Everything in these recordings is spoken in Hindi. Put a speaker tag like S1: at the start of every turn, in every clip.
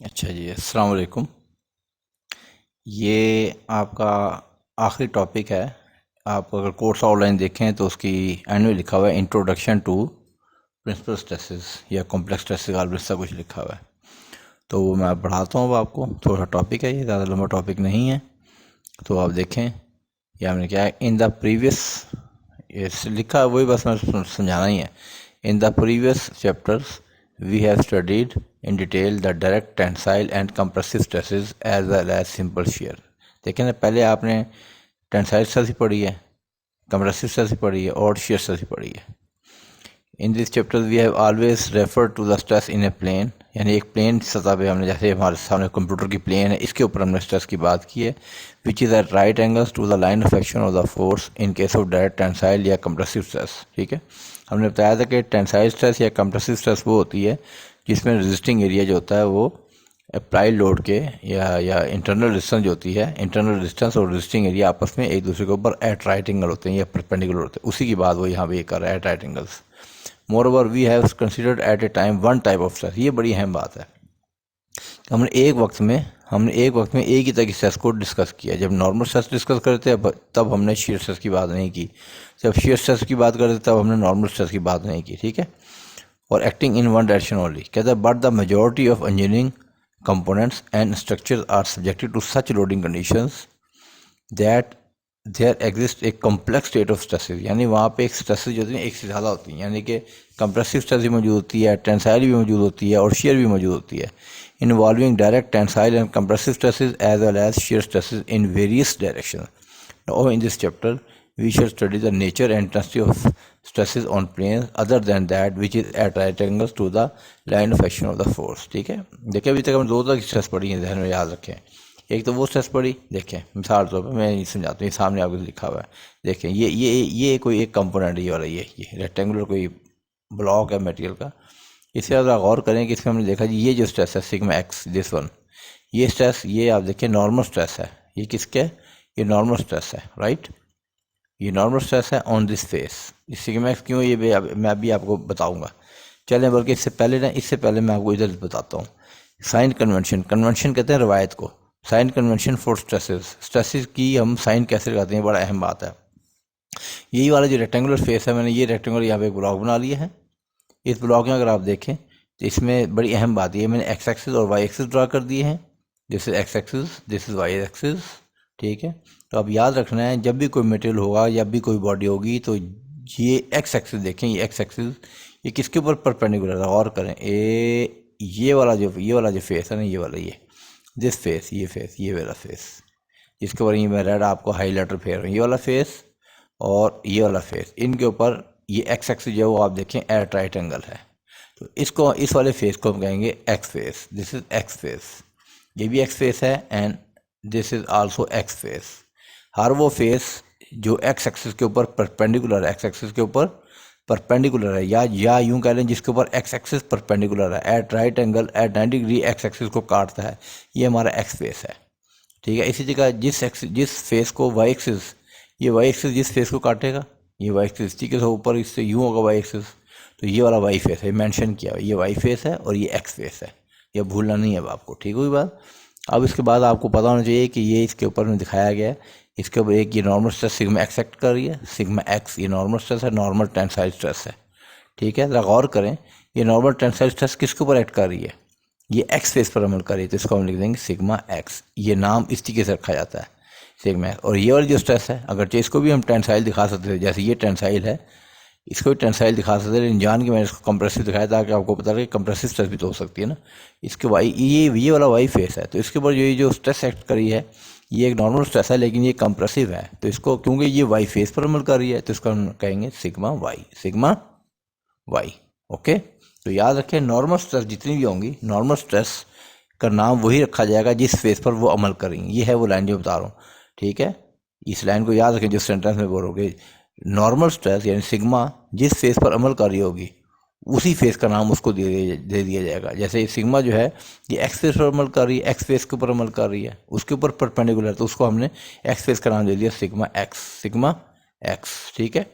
S1: अच्छा जी, अस्सलाम वालेकुम। ये आपका आखिरी टॉपिक है। आप अगर कोर्स ऑनलाइन देखें तो उसकी एंड में लिखा हुआ है इंट्रोडक्शन टू प्रिंसिपल स्ट्रेसेस या कॉम्प्लेक्स स्ट्रेसेस ऐसा कुछ लिखा हुआ है। तो वो मैं पढ़ाता हूँ अब आपको। थोड़ा टॉपिक है, ये ज़्यादा लंबा टॉपिक नहीं है। तो आप देखें, ये हमने क्या है इन द प्रीवियस, ये लिखा है वही, बस मैं समझाना ही है। In the previous chapters we have studied in detail the direct tensile and compressive stresses as well as simple shear। देखें ना, पहले आपने टेंसाइल स्ट्रेस ही पढ़ी है, कंप्रेसिव स्ट्रेस ही पढ़ी है और shear स्ट्रेस ही पढ़ी है। In this chapter we have always refer to the stress in a plane, यानी एक प्लेन सतह पे हमने, जैसे हमारे सामने कंप्यूटर की प्लेन है, इसके ऊपर हमने स्ट्रेस की बात की है, which is at right angles to the line of action of the force in case of direct tensile या कंप्रेसिव स्ट्रेस। ठीक है, हमने बताया था कि टेंसाइल स्ट्रेस या कंप्रेसिव स्ट्रेस वो होती है जिसमें रेजिस्टिंग एरिया जो होता है वो अप्लाइड लोड के या इंटरनल डिस्टेंस जो होती है, इंटरनल डिस्टेंस और रेजिस्टिंग एरिया आपस में एक दूसरे के ऊपर एट राइट एंगल होते हैं या परपेंडिकुलर होते हैं। उसी की बात वो यहाँ पे कर रहा है, at right angles. Moreover we have considered at a time one type of stress. ये बड़ी अहम बात है। हमने एक वक्त में एक ही तरह की स्ट्रेस को डिस्कस किया। जब नॉर्मल स्ट्रेस डिस्कस करते हैं तब हमने शेयर स्ट्रेस की बात नहीं की। जब शेयर स्ट्रेस की बात करते तब हमने नॉर्मल स्ट्रेस की बात नहीं की। ठीक है, और acting in one direction only. कहता है but the majority of engineering components and structures are subjected to such loading conditions that there exist एक कॉम्प्लेक्स स्टेट ऑफ स्ट्रेसेस। यानी वहाँ पे एक स्ट्रेसेस जो होती हैं एक से ज़्यादा होती हैं, यानी कि कंप्रेसिव स्ट्रेस भी मौजूद होती है, टेंसाइल भी मौजूद होती है और शेयर भी मौजूद होती है। Involving direct tensile and compressive stresses as well as shear stresses in various direction. Now in this chapter we shall study the nature and intensity of stresses on planes other than that which is at right angles to the line of action of the force। ठीक है, देखिए अभी तक हम दो तरह की स्ट्रेस पढ़ी है, ध्यान में याद रखें। एक तो वो स्ट्रेस पढ़ी, देखें मिसाल तौर पर मैं ये समझाता हूँ, ये सामने आपको लिखा हुआ है। देखें ये कोई एक कंपोनेंट ये वाला, ये रेक्टेंगुलर कोई ब्लॉक है मटेरियल का। इससे ज़रा गौर करें कि इसमें हमने देखा जी ये जो स्ट्रेस है सिग्मा एक्स, दिस वन, ये स्ट्रेस, ये आप देखिए नॉर्मल स्ट्रेस है। ये किसके, ये नॉर्मल स्ट्रेस है, राइट। ये नॉर्मल स्ट्रेस है ऑन दिस फेस। इस सिग्मा एक्स क्यों, ये मैं अभी आपको बताऊंगा। चलें, बल्कि इससे पहले मैं आपको इधर बताता हूँ। साइन कन्वेंशन, कन्वेंशन कहते हैं रवायत को। Sign convention for stresses, stresses की हम साइन कैसे लगाते हैं, बड़ा अहम बात है। यही वाला जो रेक्टेंगुलर फेस है, मैंने ये रेक्टेंगुलर यहाँ पे एक ब्लॉक बना लिया है। इस ब्लॉक में अगर आप देखें तो इसमें बड़ी अहम बात ये, मैंने एक्स एक्सिस और वाई एक्सिस ड्रा कर दिए हैं। This is X axis, this is Y axis. ठीक है, तो अब याद रखना है जब भी कोई मटेरियल होगा, जब भी कोई बॉडी होगी, तो ये एक्स एक्सिस देखें, ये एक्स एक्सिस ये किसके ऊपर परपेंडिकुलर है, गौर करें। ये वाला जो फेस है ना, ये वाला, ये दिस फेस, ये वाला फेस, जिसके ऊपर ये मैं रेड आपको हाईलाइटर फेर रहा हूँ, ये वाला फेस और ये वाला फेस, इनके ऊपर ये एक्स एक्सिस जो है वो आप देखें एट राइट एंगल है। तो इसको, इस वाले फेस को हम कहेंगे x face. This is x face, ये भी एक्स फेस है and this is also x face. हर वो फेस जो एक्स एक्सिस के ऊपर परपेंडिकुलर है, एक्स एक्सिस के ऊपर परपेंडिकुलर है, या यूं कह लें जिसके ऊपर एक्स एक्सिस परपेंडिकुलर है, at right angle at 90 degree X axis को काटता है, ये हमारा एक्स फेस है। ठीक है, इसी जगह जिस फेस को वाई एक्सिस, ये वाई एक्सिस जिस फेस को काटेगा, ये वाई एक्सिस, ठीक है, तो ऊपर इससे यूं होगा वाई एक्सिस, तो ये वाला वाई फेस है, मेंशन किया हुआ, ये वाई फेस है और ये एक्स फेस है, ये भूलना नहीं है अब आपको। ठीक हुई बात। अब इसके बाद आपको पता होना चाहिए कि ये इसके ऊपर में दिखाया गया है, इसके ऊपर एक ये normal stress sigma x act कर रही है, सिग्मा एक्स ये नॉर्मल स्ट्रेस है, नॉर्मल टेंसाइल स्ट्रेस है। ठीक है, जरा गौर करें, ये नॉर्मल टेंसाइल स्ट्रेस किसके ऊपर एक्ट कर रही है, ये एक्स फेस पर अमल कर रही है, तो इसको हम लिख देंगे सिग्मा एक्स। ये नाम इस तरीके से रखा जाता है, सिग्मा एक्स। और ये वाली जो स्ट्रेस है, अगर इसको भी हम टेंसाइल दिखा सकते थे, जैसे ये टेंसाइल है, इसको भी टेंसाइल दिखा सकते हैं, लेकिन जान के मैंने इसको कंप्रेसिव दिखाया ताकि आपको पता लगे कंप्रेसिव स्ट्रेस भी तो हो सकती है ना। इसके वाई, ये वाला वाई फेस है, तो इसके ऊपर जो स्ट्रेस एक्ट करी है, ये एक नॉर्मल स्ट्रेस है लेकिन ये कंप्रेसिव है, तो इसको क्योंकि ये वाई फेस पर अमल कर रही है तो इसको हम कहेंगे sigma Y, sigma Y. Okay, तो याद रखें नॉर्मल स्ट्रेस जितनी भी होंगी, नॉर्मल स्ट्रेस का नाम वही रखा जाएगा जिस फेस पर वो अमल करेंगी। ये है वो लाइन जो बता रहा हूँ। ठीक है, इस लाइन को याद रखें जो सेंटेंस में बोलोगे। नॉर्मल स्ट्रेस यानी सिग्मा जिस फेस पर अमल कर रही होगी उसी फेस का नाम उसको दे दिया जाएगा। जैसे सिग्मा जो है ये एक्स फेस पर अमल कर रही है, एक्स फेस के ऊपर अमल कर रही है, उसके ऊपर परपेंडिकुलर, तो उसको हमने एक्स फेस का नाम दे दिया सिग्मा एक्स, सिग्मा एक्स। ठीक है,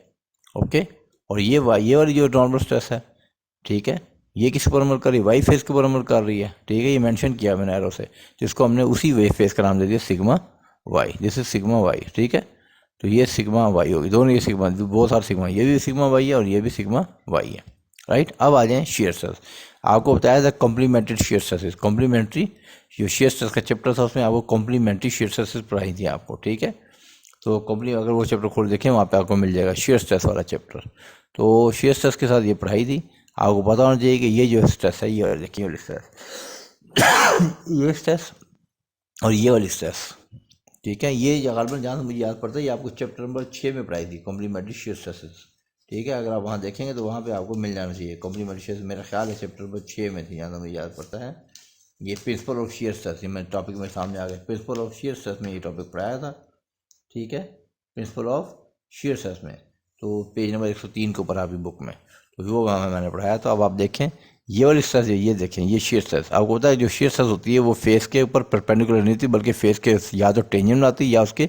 S1: ओके। और ये वाली जो नॉर्मल स्ट्रेस है, ठीक है, ये किस पर अमल कर रही है, वाई फेस के ऊपर अमल कर रही है, ठीक है। ये मेंशन किया मैंने एरो से, जिसको हमने उसी वेव फेस का नाम दे दिया sigma Y, this is sigma Y, ठीक है। तो ये सिग्मा वाई होगी, दोनों ये सिग्मा, बहुत सारे सिग्मा, ये भी सिग्मा वाई है और ये भी सिग्मा वाई है, राइट। अब आ जाएं शियर स्ट्रेस। आपको बताया था कॉम्प्लीमेंट्री शियर स्ट्रेसेस, कॉम्प्लीमेंट्री जो शियर स्ट्रेस का चैप्टर था उसमें आपको कॉम्प्लीमेंट्री शियर स्ट्रेसेस पढ़ाई थी आपको, ठीक है। तो अगर वो चैप्टर खोल देखें वहाँ पे आपको मिल जाएगा शियर स्ट्रेस वाला चैप्टर। तो शियर स्ट्रेस के साथ ये पढ़ाई थी, आपको पता होना चाहिए कि ये जो स्ट्रेस है, ये देखिए वाली स्ट्रेस ये स्ट्रेस और ये वाली स्ट्रेस, ठीक है। ये गालबन जहाँ से मुझे याद पड़ता है, ये आपको चैप्टर नंबर 6 में पढ़ाई थी, कॉम्प्लीमेंट्री शियर स्ट्रेसेस, ठीक है। अगर आप वहाँ देखेंगे तो वहाँ पे आपको मिल जाना चाहिए कॉम्प्लीमेंट्री शियर, मेरा ख्याल है चैप्टर नंबर 6 में थी, जहाँ तक मुझे याद पड़ता है। ये प्रिंसिपल ऑफ शियर स्ट्रेस, ये मेरे टॉपिक में सामने आ गया, प्रिंसिपल ऑफ शियर स्ट्रेस में ये टॉपिक पढ़ाया था, ठीक है, प्रिंसिपल ऑफ शियर स्ट्रेस में। तो पेज नंबर 103 के ऊपर आपकी बुक में, तो वो वहाँ मैंने पढ़ाया। तो अब आप देखें ये वाली स्ट्रेस, ये देखें, ये शियर स्ट्रेस आपको पता है, जो शियर स्ट्रेस होती है वो फेस के ऊपर परपेंडिकुलर नहीं होती, बल्कि फेस के या तो टेंजेंट आती है या उसके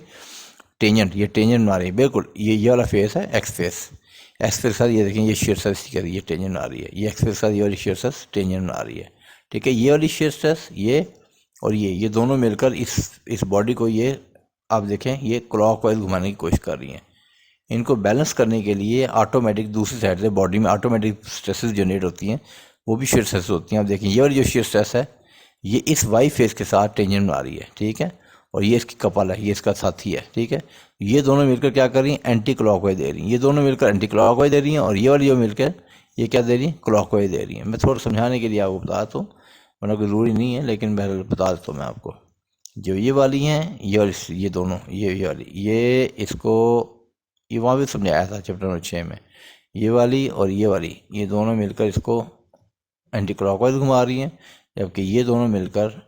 S1: टेंजेंट, ये टेंजेंट आ रही है, बिल्कुल ये वाला फेस है एक्स फेस, एक्स फेस के साथ ये देखें ये शियर स्ट्रेस की ये टेंजेंट आ रही है, ये एक्स फेस के साथ ये वाली शियर स्ट्रेस टेंजेंट आ रही है, ठीक है। ये वाली शियर स्ट्रेस ये और ये दोनों मिलकर इस बॉडी को, ये आप देखें ये क्लॉकवाइज घुमाने की कोशिश कर रही हैं। इनको बैलेंस करने के लिए ऑटोमेटिक दूसरी साइड से बॉडी में ऑटोमेटिक स्ट्रेसेस जनरेट होती हैं, वो भी शियर स्ट्रेस होती हैं। आप देखें ये वाली जो शियर स्ट्रेस है ये इस वाई फेस के साथ टेंजेंट बना रही है, ठीक है, और ये इसकी कपल है, ये इसका साथी है, ठीक है। ये दोनों मिलकर क्या कर रही हैं, एंटी क्लॉकवाइज दे रही हैं, ये दोनों मिलकर एंटी क्लॉकवाइज दे रही हैं, और ये वाली जो मिलकर ये क्या दे रही हैं, क्लॉकवाइज दे रही हैं। मैं थोड़ा समझाने के लिए आपको बता तो, वरना कोई ज़रूरी नहीं है, लेकिन मैं बता देता हूँ मैं आपको। जो ये वाली हैं ये और ये दोनों, ये वाली, ये इसको, ये वहाँ भी समझाया था चैप्टर नंबर 6 में, ये वाली और ये वाली, ये दोनों मिलकर इसको एंटी क्लॉकवाइज घुमा रही हैं, जबकि ये दोनों मिलकर,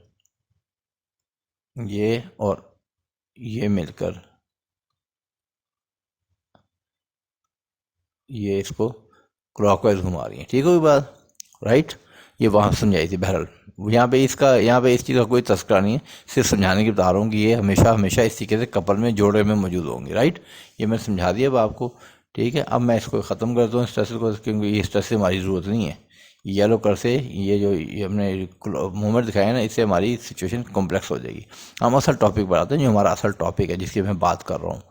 S1: ये और ये मिलकर ये इसको क्लॉकवाइज घुमा रही हैं, ठीक होगी बात, राइट। ये वहाँ समझाई थी। बहरहाल यहाँ पे इस चीज़ का कोई तस्करा नहीं है, सिर्फ समझाने की बता रहा हूँ कि ये हमेशा इस तरीके से कपल में जोड़े में मौजूद होंगे, राइट। ये मैंने समझा दिया अब आपको, ठीक है। अब मैं इसको ख़त्म करता हूँ स्ट्रेस को, क्योंकि ये स्ट्रेस से हमारी ज़रूरत नहीं है। येलो कलर से ये हमने मूवमेंट दिखाया ना, इससे हमारी सिचुएशन कॉम्प्लेक्स हो जाएगी। हम असल टॉपिक पर आते हैं, जो हमारा असल टॉपिक है जिसकी मैं बात कर रहा हूँ,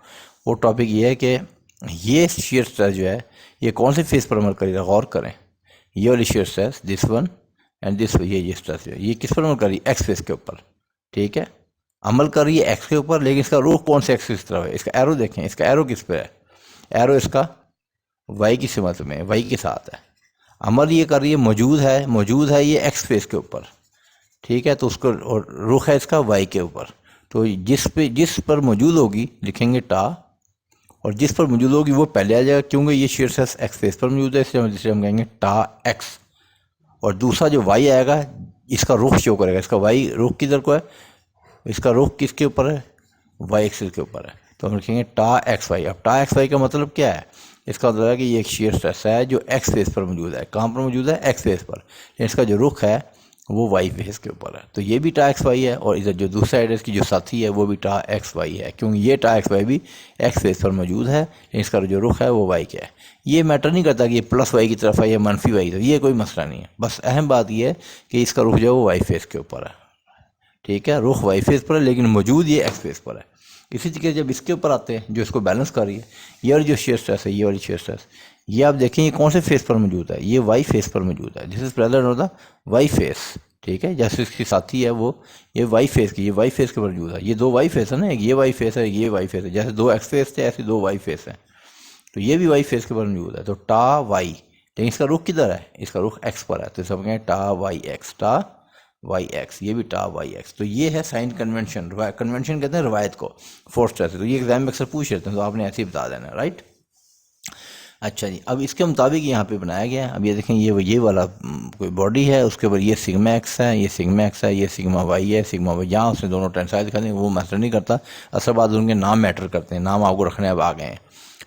S1: वो टॉपिक ये है कि ये शियर स्ट्रेस जो है ये कौन से फेस पर अमल करेगा, गौर करें। ये वाली shear stress, this one and this, ये स्ट्रेस जो है ये किस पर अमल कर रही है, एक्स फेस के ऊपर, ठीक है। अमल कर रही है एक्स के ऊपर, लेकिन इसका रुख कौन से एक्स की तरफ है, इसका एरो देखें, इसका एरो किस पे है, एरो इसका वाई की सिमत में, वाई के साथ है। अमल ये कर रही है, मौजूद है ये एक्स फेस के ऊपर, ठीक है। तो उसको और रुख है इसका वाई के ऊपर। तो जिस पर मौजूद होगी लिखेंगे टा, और जिस पर मौजूद होगी वो पहले आ जाएगा, क्योंकि ये शियर स्ट्रेस एक्स फेस पर मौजूद है, इसलिए हम कहेंगे टा एक्स। और दूसरा जो वाई आएगा इसका रुख शो करेगा, इसका वाई रुख किधर को है, इसका रुख किसके ऊपर है, वाई एक्सिस के ऊपर है। तो हम लिखेंगे टा एक्स वाई। अब टा एक्स वाई का मतलब क्या है, इसका मतलब है कि ये एक शियर स्ट्रेस है जो एक्स फेस पर मौजूद है। कहाँ पर मौजूद है, एक्स फेस पर, लेकिन इसका जो रुख है वो वाई फेस के ऊपर है। तो ये भी टा एक्स वाई है, और इधर जो दूसरा साइड है इसकी जो साथी है वो भी टा एक्स वाई है, क्योंकि ये टा एक्स वाई भी एक्स फेस पर मौजूद है, लेकिन इसका जो रुख है वो वाई का है। ये मैटर नहीं करता कि ये प्लस वाई की तरफ है या मनफी वाई की तरफ, ये कोई मसला नहीं है। बस अहम बात ये है कि इसका रुख जो है वो वाई फेस के ऊपर है, ठीक है। रुख वाई फेस पर है लेकिन मौजूद ये एक्स फेस पर है। इसी तरीके से जब इसके ऊपर आते हैं जो इसको बैलेंस कर रही है, ये वाली जो शेयर स्ट्रेस है, ये वाली शेयर स्ट्रेस, ये आप देखें ये कौन से फेस पर मौजूद है, ये वाई फेस पर मौजूद है। This is present on the Y face, ठीक है। जैसे इसकी साथी है वो ये वाई फेस की, ये वाई फेस के ऊपर मौजूद है। ये दो वाई फेस है ना, एक ये वाई फेस है, ये वाई फेस है। जैसे दो एक्स फेस थे ऐसे दो वाई फेस हैं, तो ये भी वाई फेस के ऊपर मौजूद है। तो टा वाई, लेकिन इसका रुख किधर है, इसका रुख एक्स पर है, तो सब कहें टा वाई एक्स, टा वाई एक्स, ये भी टा वाई एक्स। तो ये है साइन कन्वेंशन। कन्वेंशन कहते हैं रवायत को, फोर्स स्ट्रेस। तो ये एग्जाम में अक्सर पूछ लेते हैं, तो आपने ऐसे ही बता देना, राइट। अच्छा जी, अब इसके मुताबिक यहाँ पे बनाया गया है। अब ये देखें ये वाला कोई बॉडी है, उसके ऊपर ये सिग्मा एक्स है, ये सिग्मा एक्स है, ये सिग्मा वाई है, सिग्मा वाई। यहाँ उसने दोनों टेंसाइल दिखा दें, वो मैटर नहीं करता। असल बात उनके नाम मैटर करते हैं, नाम आपको रखने अब आ गए हैं,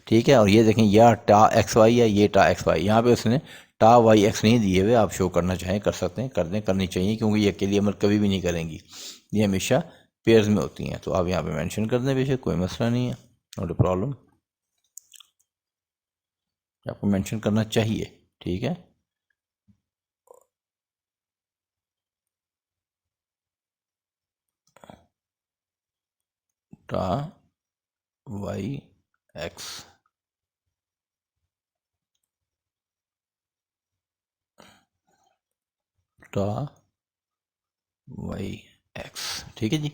S1: ठीक है। और ये देखें यह टा एक्स वाई है, ये टा एक्स वाई। यहाँ पे उसने टा वाई एक्स नहीं दिए हुए, आप शो करना चाहें कर सकते हैं, कर दें, करनी चाहिए, क्योंकि ये अकेली अमल कभी भी नहीं करेंगी, ये हमेशा पेयर्स में होती हैं। तो आप यहाँ पे मेंशन कर दें, बेशक कोई मसला नहीं है, नॉट ए प्रॉब्लम, आपको मेंशन करना चाहिए, ठीक है। टा वाई एक्स, टा वाई एक्स। ठीक है जी।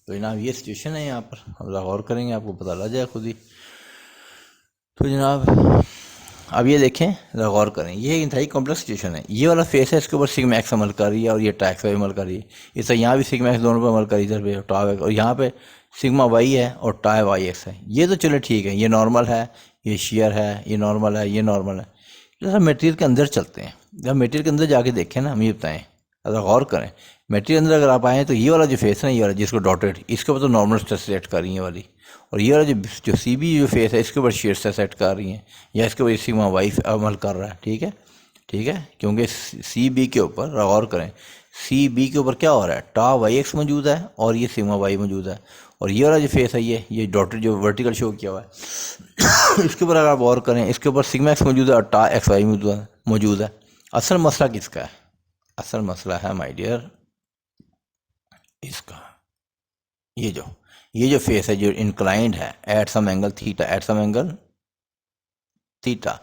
S1: तो जनाब ये सिचुएशन है, यहाँ पर हम गौर करेंगे आपको पता लग जाए खुद ही। तो जनाब अब ये देखें, ज़रा गौर करें, ये इंतहाई कॉम्प्लेक्स सिचुएशन है। ये वाला फेस है, इसके ऊपर सिग्मा एक्स अमल कर रही है और ये टा एक्स वाई अमल कर रही है। इस तरह यहाँ भी सिग्मा एक्स दोनों पर अमल कर रही है, इधर पे टा एक्स, और यहाँ पे सिग्मा वाई है और टा वाई एक्स है। ये तो चलो ठीक है, ये नॉर्मल है, ये शेयर है, ये नॉर्मल है, ये नॉर्मल है। जरा मटेरियल के अंदर चलते हैं, जब मटेरियल के अंदर जाके देखें ना, हम ये बताएं, अगर गौर करें मटेरियल अंदर अगर आप आए तो ये वाला जो फेस है ना, ये वाला जिसको डॉटेड, इसके ऊपर तो नॉर्मल स्ट्रेस सेट कर रही है वाली, और ये वाला जो सी बी जो फेस है इसके ऊपर शेयर स्ट्रेस सेट कर रही हैं, या इसके ऊपर सिग्मा वाई अमल कर रहा है। ठीक है, ठीक है, क्योंकि सी बी के ऊपर गौर करें, सी बी के ऊपर क्या हो रहा है, टा वाई एक्स मौजूद है और ये सिग्मा वाई मौजूद है, और ये वाला जो फेस है ये डॉटेड जो वर्टिकल शो किया हुआ है इसके ऊपर अगर आप गौर करें, इसके ऊपर सिग्मा एक्स मौजूद है और टा एक्स वाई मौजूद है। असल मसला किसका है? असल मसला है माय डियर इसका, ये जो फेस है जो इंक्लाइंड है at some angle theta, at some angle theta,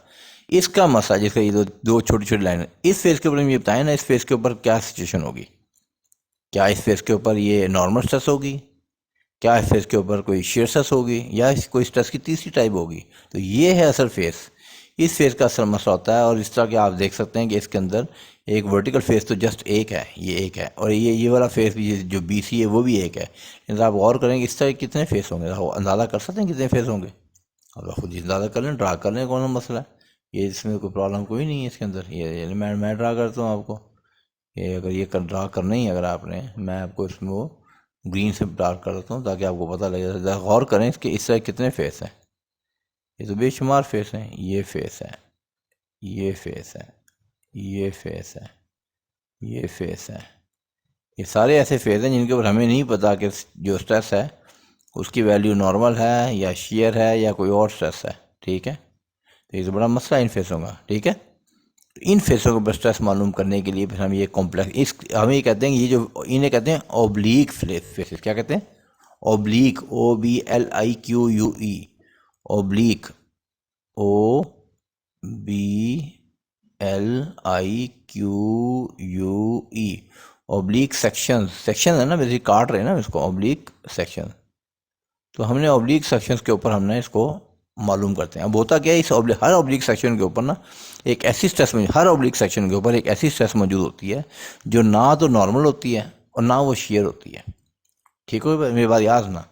S1: इसका मसला जिसका ये दो छोटी छोटी लाइन, इस फेस के ऊपर ये बताएं ना, इस फेस के ऊपर क्या सिचुएशन होगी? क्या इस फेस के ऊपर ये नॉर्मल स्ट्रेस होगी? क्या इस फेस के ऊपर कोई शेयर स्ट्रेस होगी, या कोई स्ट्रेस की तीसरी टाइप होगी? तो ये है असल फेस। इस फेस का असल मसला होता है, और इस तरह के आप देख सकते हैं कि इसके अंदर एक वर्टिकल फेस तो जस्ट एक है, ये एक है, और ये वाला फेस भी जो बीसी है वो भी एक है। लेकिन आप गौर करेंगे इस तरह कितने फेस होंगे, अंदाज़ा कर सकते हैं कितने फेस होंगे? अब खुद ही अंदाज़ा कर लें, ड्रा कर लें, कौन सा मसला है ये, इसमें कोई प्रॉब्लम कोई नहीं है इसके अंदर। ये मैं ड्रा करता हूँ आपको, ये अगर ये ड्रा करना ही अगर आपने, मैं आपको इसमें वो ग्रीन से ड्रा कर देता हूँ ताकि आपको पता लगे। गौर करें इसके इस तरह कितने फेस हैं, ये तो बेशुमार फेस हैं। ये फेस है, ये फेस है, ये फेस है, ये फेस है, ये सारे ऐसे फेस हैं जिनके ऊपर हमें नहीं पता कि जो स्ट्रेस है उसकी वैल्यू नॉर्मल है या शेयर है या कोई और स्ट्रेस है। ठीक है, तो ये तो बड़ा मसला है इन फेसों का। ठीक है, इन फेसों को स्ट्रेस मालूम करने के लिए फिर हम ये कॉम्प्लेक्स, इस हम ये कहते हैं, ये जो इन्हें कहते हैं ओब्लीक फेसेस। क्या कहते हैं? Oblique, OBLIQUE, oblique, OBLIQUE, oblique section, section है ना, वैसे काट रहे हैं ना इसको, ओब्लीक सेक्शन। तो हमने ऑब्लिक सेक्शंस के ऊपर हमने इसको मालूम करते हैं। अब होता क्या है, इस हर ऑब्लिक सेक्शन के ऊपर ना एक ऐसी स्ट्रेस में, हर ऑब्लिक सेक्शन के ऊपर एक ऐसी स्ट्रेस मौजूद होती है जो ना तो नॉर्मल होती है और ना वो शेयर होती है। ठीक हो मेरी बात याद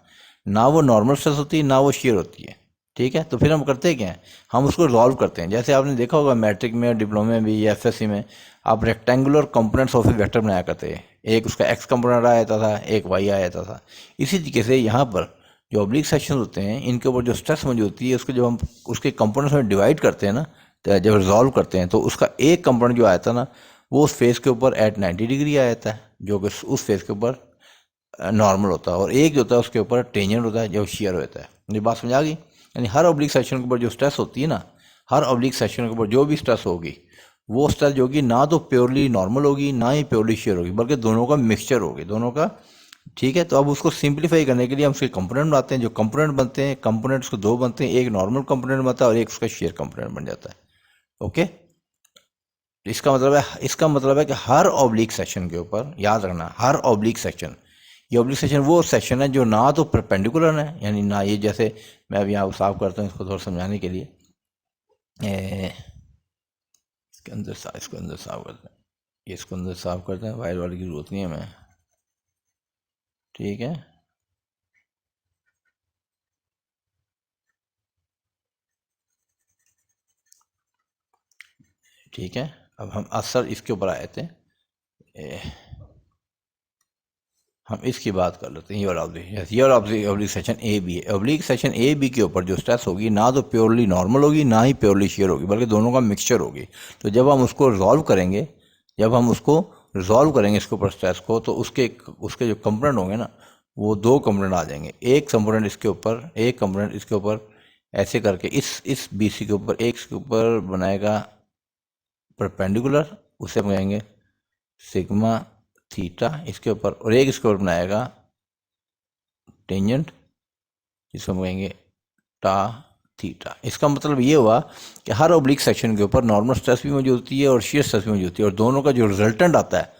S1: ना वो नॉर्मल स्ट्रेस होती है ना वो शेयर होती है। ठीक है, तो फिर हम करते क्या हैं, हम उसको रिजॉल्व करते हैं। जैसे आपने देखा होगा मैट्रिक में, डिप्लोमा में भी या एफएससी में, आप rectangular components of A vector बनाया करते हैं। एक उसका एक्स कंपोनेंट आ जाता था, एक वाई आ जाता था। इसी तरीके से यहाँ पर जो ऑब्लिक सेक्शन होते हैं इनके ऊपर जो स्ट्रेस मौजूद होती है उसको जब हम उसके कंपोनेंट्स में डिवाइड करते हैं ना, तो जब रिजॉल्व करते हैं तो उसका एक कंपोनेंट जो आया था ना वो उस फेस के ऊपर एट 90 डिग्री आ जाता है, जो कि उस फेस के ऊपर नॉर्मल होता है, और एक जो होता है उसके ऊपर टेंजेंट होता है जो शेयर होता है। ये बात समझ आ गई? यानी हर ऑब्लिक सेक्शन के ऊपर जो स्ट्रेस होती है ना, हर ऑब्लिक सेक्शन के ऊपर जो भी स्ट्रेस होगी वो स्ट्रेस जो होगी ना तो प्योरली नॉर्मल होगी ना ही प्योरली शेयर होगी, बल्कि दोनों का मिक्सचर होगी, दोनों का। ठीक है, तो अब उसको सिंप्लीफाई करने के लिए हम उसके कंपोनेंट बनाते हैं। जो कंपोनेंट बनते हैं, कंपोनेंट्स को दो बनते हैं, एक नॉर्मल कंपोनेंट बनता है और एक उसका शेयर कंपोनेंट बन जाता है। ओके, इसका मतलब है कि हर ऑब्लिक सेक्शन के ऊपर याद रखना, हर ऑब्लिक सेक्शन, ये ऑब्लिक सेक्शन वो सेक्शन है जो ना तो परपेंडिकुलर है, यानी ना ये, जैसे मैं अभी यहाँ साफ करता हूँ इसको थोड़ा समझाने के लिए, इसके अंदर इसको अंदर साफ करते हैं, ये इसको अंदर साफ करते हैं, वायर वाले की जरूरत नहीं है हमें। ठीक है, ठीक है, अब हम असल इसके ऊपर आए थे, हम इसकी बात कर लेते हैं। ये वाला ऑब्लिक सेक्शन ए बी है। ऑब्लिक सेक्शन ए बी के ऊपर जो स्ट्रेस होगी ना तो प्योरली नॉर्मल होगी ना ही प्योरली शेयर होगी, बल्कि दोनों का मिक्सचर होगी। तो जब हम उसको रिजॉल्व करेंगे, इसके ऊपर स्ट्रेस को, तो उसके जो कंपोनेंट होंगे ना वो दो कंपोनेंट आ जाएंगे। एक कंपोनेंट इसके ऊपर, एक कंपोनेंट इसके ऊपर, ऐसे करके इस बी सी के ऊपर एक इसके ऊपर बनाएगा परपेंडिकुलर, उसे हम कहेंगे सिग्मा थीटा इसके ऊपर, और एक इसके ऊपर बनाएगा टेंजेंट जिसको हम कहेंगे टा थीटा। इसका मतलब ये हुआ कि हर ओब्लिक सेक्शन के ऊपर नॉर्मल स्ट्रेस भी मौजूद होती है और शियर स्ट्रेस भी मौजूद होती है, और दोनों का जो रिजल्टेंट आता है,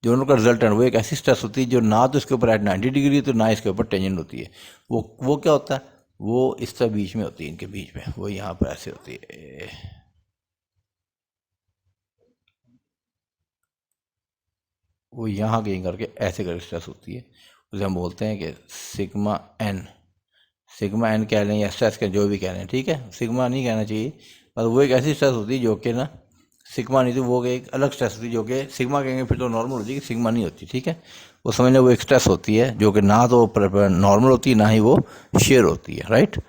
S1: दोनों का रिजल्टेंट वो एक ऐसी स्ट्रेस होती है जो ना तो इसके ऊपर एट 90 डिग्री तो ना इसके ऊपर टेंजेंट होती है। वो क्या होता है, वो इस तरह बीच में होती है, इनके बीच में, वो यहाँ पर ऐसे होती है, वो यहाँ कहीं करके ऐसे करके स्ट्रेस होती है। उसे हम बोलते हैं कि सिग्मा एन कह लें या स्ट्रेस के जो भी कह लें, ठीक है, सिग्मा नहीं कहना चाहिए, मतलब वो एक ऐसी स्ट्रेस होती है जो कि ना सिग्मा नहीं थी, वो एक अलग स्ट्रेस होती है जो कि सिग्मा कहेंगे फिर तो नॉर्मल होती है, सिग्मा नहीं होती, ठीक है। वो समझ लें वो एक स्ट्रेस होती है जो कि ना तो नॉर्मल होती है ना ही वो शेयर होती है, राइट।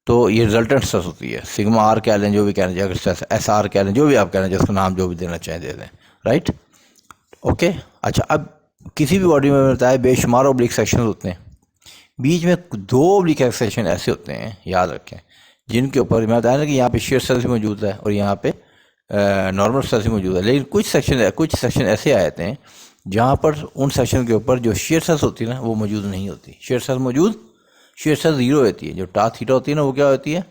S1: तो ये रिजल्टेंट स्ट्रेस होती है, सिग्मा आर कह लें जो भी कहना चाहिए, स्ट्रेस एस आर कह लें, जो भी आप कह लें, जिसका नाम जो भी देना चाहें दे दें, राइट। ओके, अच्छा, अब किसी भी बॉडी में बताया बेशुमार ओब्लिक सेक्शन होते हैं, बीच में दो ओब्लिक सेक्शन ऐसे होते हैं, याद रखें, जिनके ऊपर मैं बताया ना कि यहाँ पे शेयर स्ट्रेस भी मौजूद है और यहाँ पे नॉर्मल स्ट्रेस भी मौजूद है, लेकिन कुछ सेक्शन ऐसे आए थे जहाँ पर उन सेक्शन के ऊपर जो शेयर स्ट्रेस होती है ना वो मौजूद नहीं होती, शेयर स्ट्रेस जीरो होती है, जो टा थीटा होती है ना वो क्या होती है,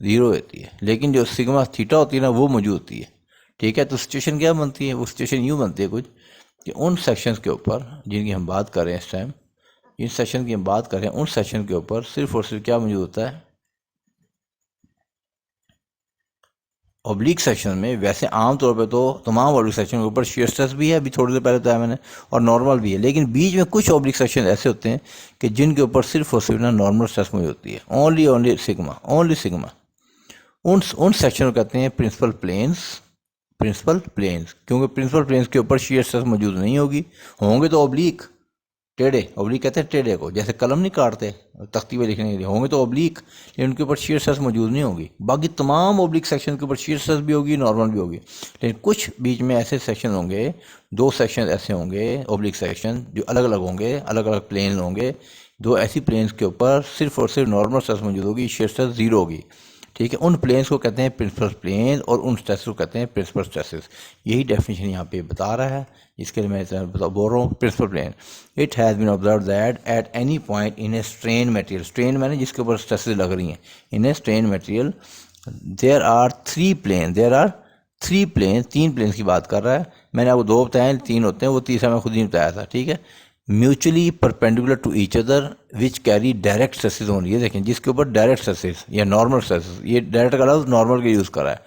S1: जीरो होती है, लेकिन जो सिग्मा थीटा होती है ना वो मौजूद होती है, ठीक है। तो सिचुएशन क्या बनती है, वो सिचुएशन यूँ बनती है कुछ कि उन सेक्शंस के ऊपर जिनकी हम बात कर रहे हैं इस टाइम, जिन सेक्शन की हम बात कर रहे हैं उन सेक्शन के ऊपर सिर्फ और सिर्फ क्या मौजूद होता है, ओब्लिक सेक्शन में। वैसे आमतौर पे तो तमाम ओब्लिक सेक्शन के ऊपर शेयर स्ट्रेस भी है, अभी थोड़ी देर पहले बताया मैंने, और नॉर्मल भी है, लेकिन बीच में कुछ ओब्लिक सेक्शन ऐसे होते हैं कि जिनके ऊपर सिर्फ और सिर्फ ना नॉर्मल स्ट्रेस मौजूद होती है, ओनली सिग्मा। उन सेक्शन को कहते हैं प्रिंसिपल प्लेन्स, क्योंकि प्रिंसिपल प्लेन्स के ऊपर शेयर स्ट्रेस मौजूद नहीं होंगे तो ओब्लिक कहते हैं टेढ़े को, जैसे कलम नहीं काटते तख्ती पे लिखने के लिए, होंगे तो ओब्लिक, लेकिन उनके ऊपर शेयर स्ट्रेस मौजूद नहीं होगी। बाकी तमाम ओब्लिक सेक्शन के ऊपर शेयर स्ट्रेस भी होगी, नॉर्मल भी होगी, लेकिन कुछ बीच में ऐसे सेक्शन होंगे, दो सेक्शन ऐसे होंगे ओब्लिक सेक्शन जो अलग अलग होंगे, अलग अलग प्लेन होंगे, दो ऐसी प्लेन्स के ऊपर सिर्फ और सिर्फ नॉर्मल स्ट्रेस मौजूद होगी, शेयर स्ट्रेस जीरो होगी, ठीक है। उन प्लेन्स को कहते हैं प्रिंसिपल प्लेन और उन स्ट्रेसेस को कहते हैं प्रिंसिपल स्ट्रेसेस। यही डेफिनेशन यहाँ पे बता रहा है, इसके लिए मैं बोल रहा हूँ principal plane. It has been observe that at any point in a strain material, strain मैंने जिसके ऊपर स्ट्रेसेस लग रही हैं, in a strain material there are three plane, तीन प्लेन्स की बात कर रहा है। मैंने आपको दो बताए, तीन होते हैं, वो तीसरा मैं खुद ही बताया था, ठीक है। Mutually perpendicular to each other which carry direct stresses only, ये देखें जिसके ऊपर डायरेक्ट स्ट्रेसेस या नॉर्मल स्ट्रेसेस, ये डायरेक्ट का लफ्ज़ नॉर्मल का यूज़ करा है,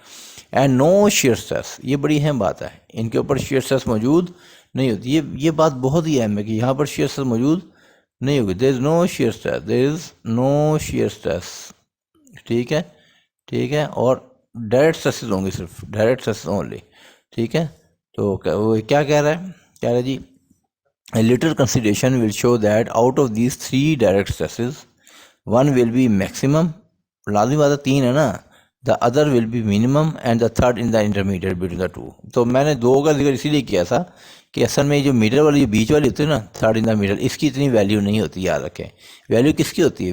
S1: एंड नो शेयर स्ट्रेस, ये बड़ी अहम बात है, इनके ऊपर शेयर स्ट्रेस मौजूद नहीं होती, ये बात बहुत ही अहम है कि यहाँ पर शेयर स्ट्रेस मौजूद नहीं होगी, there is no shear stress, ठीक है, और डायरेक्ट स्ट्रेसेस होंगे, सिर्फ डायरेक्ट स्ट्रेसेस ओनली, ठीक है। तो वो क्या कह रहा है जी, a later consideration will show that out of these three direct stresses, one will be maximum, लाजमी बात है तीन है ना, the other will be minimum and the third in the intermediate between the two। तो मैंने दो का जिक्र इसीलिए किया था कि असल में जो मिडल वाली, जो बीच वाली होती है ना, थर्ड इन द मिडल, इसकी इतनी वैल्यू नहीं होती, याद रखें। वैल्यू किसकी होती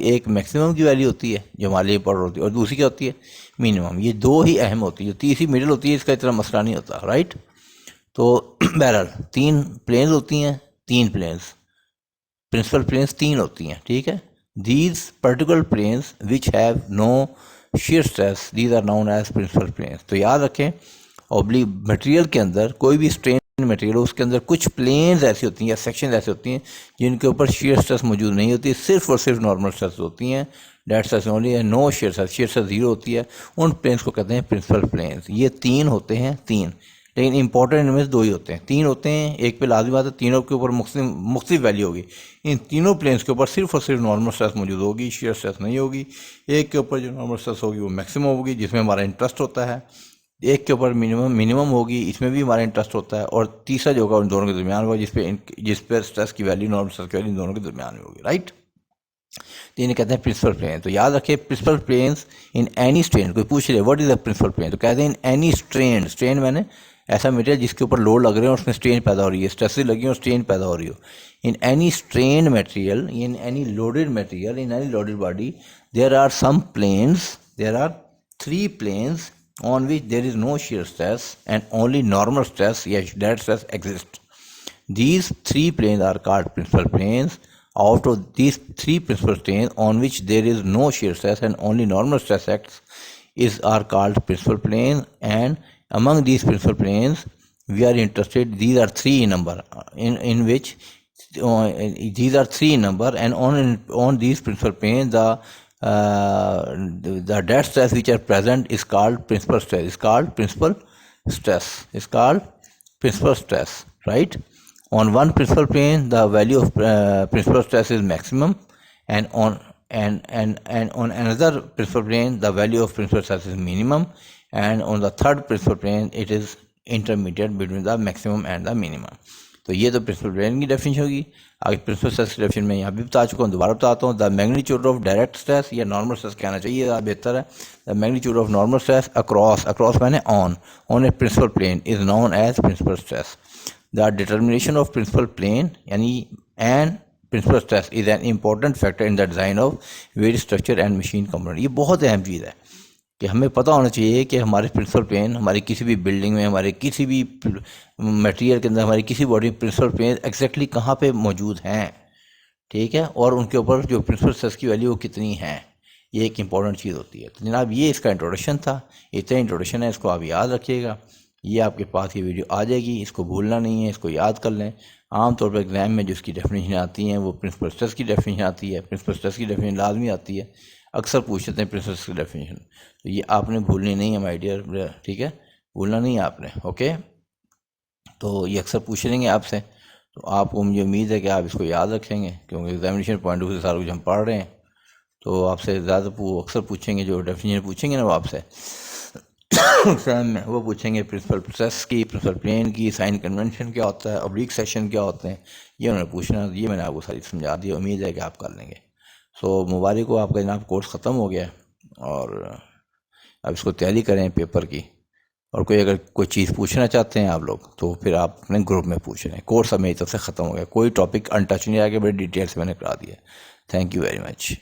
S1: है, एक मैक्सिमम की वैल्यू होती है जो हमारे लिए इंपॉर्टेंट होती है, और दूसरी क्या होती है, मिनिमम। ये दो ही अहम होती है, जो तीसरी मिडल होती है इसका इतना मसला नहीं होता, राइट। तो बहरहाल तीन प्लेन्स होती हैं, तीन प्लेन्स, प्रिंसिपल प्लेन्स तीन होती हैं, ठीक है। These particular planes which have no shear stress, these are known as principal planes. तो याद रखें, ऑब्लिक मटेरियल के अंदर, कोई भी स्ट्रेन मटेरियल हो, उसके अंदर कुछ प्लेन्स ऐसी होती हैं या सेक्शन ऐसे होती हैं जिनके ऊपर शेयर स्ट्रेस मौजूद नहीं होती, सिर्फ और सिर्फ नॉर्मल स्ट्रेस होती हैं, डेट स्ट्रेस ओनली है, नो शेयर स्ट्रेस जीरो होती है। उन प्लेन्स को कहते हैं प्रिंसिपल प्लेन्स। ये तीन होते हैं, तीन, लेकिन इंपॉर्टेंट इनमें से दो ही होते हैं, तीन होते हैं, एक पे लाजमी बात है, तीनों के ऊपर मुख्तलिफ वैल्यू होगी। इन तीनों प्लेन्स के ऊपर सिर्फ और सिर्फ नॉर्मल स्ट्रेस मौजूद होगी, शेयर स्ट्रेस नहीं होगी। एक के ऊपर जो नॉर्मल स्ट्रेस होगी वो मैक्सिमम होगी, जिसमें हमारा इंटरेस्ट होता है, एक के ऊपर मिनिमम होगी, इसमें भी हमारा इंटरेस्ट होता है, और तीसरा जो होगा उन दोनों के दरमियान होगा, जिस पर स्ट्रेस की वैल्यू, नॉर्मल स्ट्रेस की वैल्यू इन दोनों के दरमियान में होगी, राइट। तो इन्हें कहते हैं प्रिंसिपल प्लेन। तो याद रखिए, principal planes in any strain, कोई पूछ रहे what is the principal plane, तो कहते हैं इन एनी स्ट्रेन मैंने ऐसा मटेरियल जिसके ऊपर लोड लग रहे हैं और उसमें स्ट्रेन पैदा हो रही है, स्ट्रेसेस लगी और स्ट्रेन पैदा हो रही हो। In any strain material, in any loaded material, in any loaded body, there are some planes, there are three planes on which there is no shear stress and only normal stress, yes, direct stress exists. These three planes are called principal planes. Out of these three principal planes on which there is no shear stress and only normal stress acts are called principal planes. And among these principal planes, we are interested. These are three in number. In which these are three in number, and on these principal planes, the dead stress which are present is called principal stress. Is called principal stress. Is called principal stress. Right? On one principal plane, the value of principal stress is maximum, and on another principal plane, the value of principal stress is minimum, and on the third principal plane, it is intermediate between the maximum and the minimum. तो ये तो प्रिंसिपल प्लेन की डेफिनेशन होगी। आगे प्रिंसिपल स्ट्रेस की डेफिनेशन मैं यहाँ भी बता चुका हूँ, दोबारा बताता हूँ। The magnitude of direct stress या नॉर्मल स्ट्रेस कहना चाहिए, बेहतर है। The magnitude of normal stress across मैंने on a principal plane is known as principal stress. The determination of principal plane यानी and principal stress is an important factor in the design of various structure and machine component. ये बहुत अहम चीज़ है कि हमें पता होना चाहिए कि हमारे प्रिंसिपल प्लेन, हमारी किसी भी बिल्डिंग में, हमारे किसी भी मटेरियल के अंदर, हमारी किसी बॉडी प्रिंसिपल प्लेन एग्जैक्टली कहाँ पे मौजूद हैं, ठीक है, और उनके ऊपर जो प्रिंसिपल स्ट्रेस की वैल्यू वो कितनी है, ये एक इंपॉर्टेंट चीज़ होती है। तो जनाब ये इसका इंट्रोडक्शन था, इतना इंट्रोडक्शन है, इसको आप याद रखिएगा। ये आपके पास ये वीडियो आ जाएगी, इसको भूलना नहीं है, इसको याद कर लें। आमतौर पर एग्जाम में जो इसकी डेफिनेशन आती हैं वो प्रिंसिपल स्ट्रेस की डेफिनेशन आती है, प्रिंसिपल स्ट्रेस की डेफिनेशन लाजमी आती है, अक्सर पूछते हैं प्रिंसिपल स्ट्रेस की डेफिनेशन। तो ये आपने भूलनी नहीं है माय डियर, ठीक है, भूलना नहीं है आपने। ओके, तो ये अक्सर पूछ लेंगे आपसे, तो आपको मुझे उम्मीद है कि आप इसको याद रखेंगे, क्योंकि एग्जामिनेशन पॉइंट ऑफ व्यू से सारा कुछ हम पढ़ रहे हैं। तो आपसे ज़्यादा अक्सर पूछेंगे, जो डेफिनेशन पूछेंगे ना वो आपसे एग्जाम में, वो पूछेंगे प्रिंसिपल स्ट्रेस की, प्रिंसिपल प्लेन की, साइन कन्वेंशन क्या होता है, ऑब्लिक सेक्शन क्या होते हैं, ये उन्होंने पूछना। ये मैंने आपको सारी समझा दी, उम्मीद है कि आप कर लेंगे। सो मुबारक हो, आपका जनाब कोर्स ख़त्म हो गया है और अब इसको तैयारी करें पेपर की। और अगर कोई चीज़ पूछना चाहते हैं आप लोग तो फिर आप अपने ग्रुप में पूछ रहे हैं। कोर्स अब मेरी तरफ से ख़त्म हो गया, कोई टॉपिक अनटच नहीं आया कि बड़ी डिटेल से मैंने करा दिया। Thank you very much.